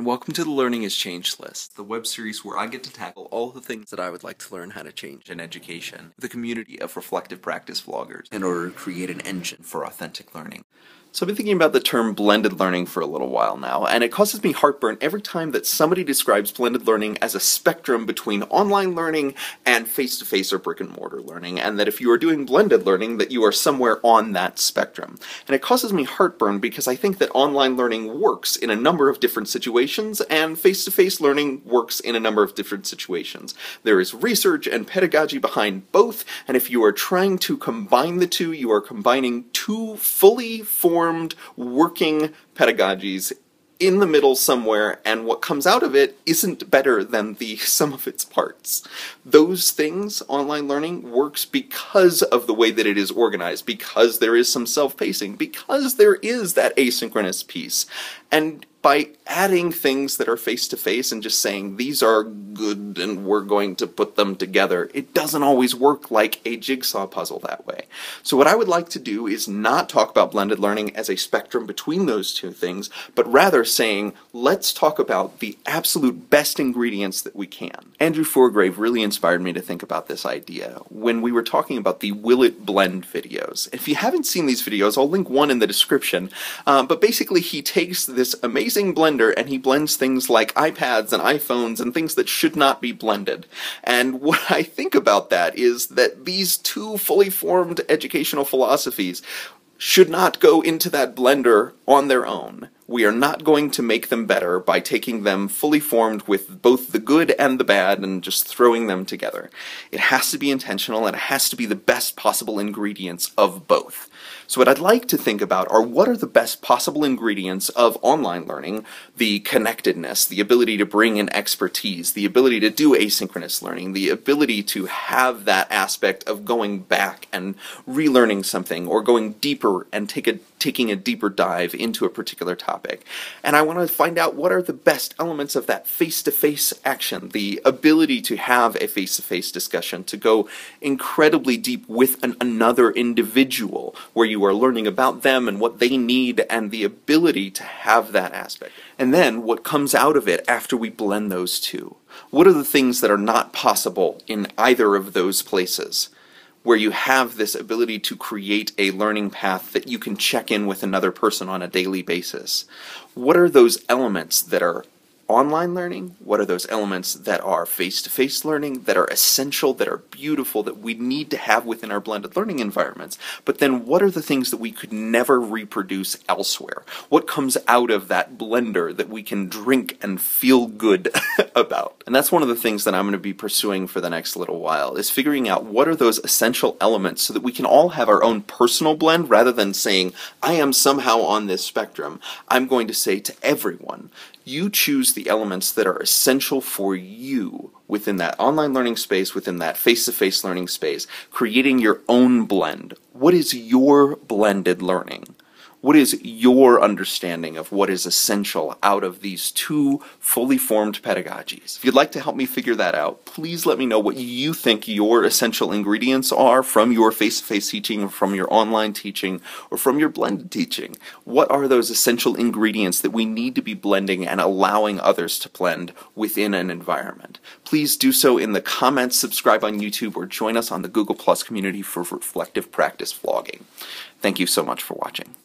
welcome to the Learning has Changed list, the web series where I get to tackle all the things that I would like to learn how to change in education, with a community of reflective practice vloggers, in order to create an engine for authentic learning. So I've been thinking about the term blended learning for a little while now, and it causes me heartburn every time that somebody describes blended learning as a spectrum between online learning and face-to-face or brick-and-mortar learning, and that if you are doing blended learning, that you are somewhere on that spectrum. And it causes me heartburn because I think that online learning works in a number of different situations, and face-to-face learning works in a number of different situations. There is research and pedagogy behind both, and if you are trying to combine the two, you are combining two fully formed working pedagogies in the middle somewhere, and what comes out of it isn't better than the sum of its parts. Those things, online learning, works because of the way that it is organized, because there is some self-pacing, because there is that asynchronous piece. And by adding things that are face-to-face and just saying, these are good and we're going to put them together, it doesn't always work like a jigsaw puzzle that way. So what I would like to do is not talk about blended learning as a spectrum between those two things, but rather saying, let's talk about the absolute best ingredients that we can. Andrew Forgrave really inspired me to think about this idea when we were talking about the Will It Blend videos. If you haven't seen these videos, I'll link one in the description, but basically he takes this amazing blender and he blends things like iPads and iPhones and things that should not be blended. And what I think about that is that these two fully formed educational philosophies should not go into that blender on their own. We are not going to make them better by taking them fully formed with both the good and the bad and just throwing them together. It has to be intentional, and it has to be the best possible ingredients of both. So what I'd like to think about are what are the best possible ingredients of online learning: the connectedness, the ability to bring in expertise, the ability to do asynchronous learning, the ability to have that aspect of going back and relearning something, or going deeper and taking a deeper dive into a particular topic. And I want to find out what are the best elements of that face-to-face action, the ability to have a face-to-face discussion, to go incredibly deep with another individual, where you are learning about them and what they need, and the ability to have that aspect. And then what comes out of it after we blend those two. What are the things that are not possible in either of those places, where you have this ability to create a learning path that you can check in with another person on a daily basis? What are those elements that are online learning? What are those elements that are face-to-face learning, that are essential, that are beautiful, that we need to have within our blended learning environments? But then what are the things that we could never reproduce elsewhere? What comes out of that blender that we can drink and feel good about? And that's one of the things that I'm going to be pursuing for the next little while, is figuring out what are those essential elements so that we can all have our own personal blend, rather than saying, I am somehow on this spectrum. I'm going to say to everyone, you choose the elements that are essential for you within that online learning space, within that face-to-face learning space, creating your own blend. What is your blended learning? What is your understanding of what is essential out of these two fully formed pedagogies? If you'd like to help me figure that out, please let me know what you think your essential ingredients are from your face-to-face teaching, or from your online teaching, or from your blended teaching. What are those essential ingredients that we need to be blending and allowing others to blend within an environment? Please do so in the comments, subscribe on YouTube, or join us on the Google Plus community for reflective practice vlogging. Thank you so much for watching.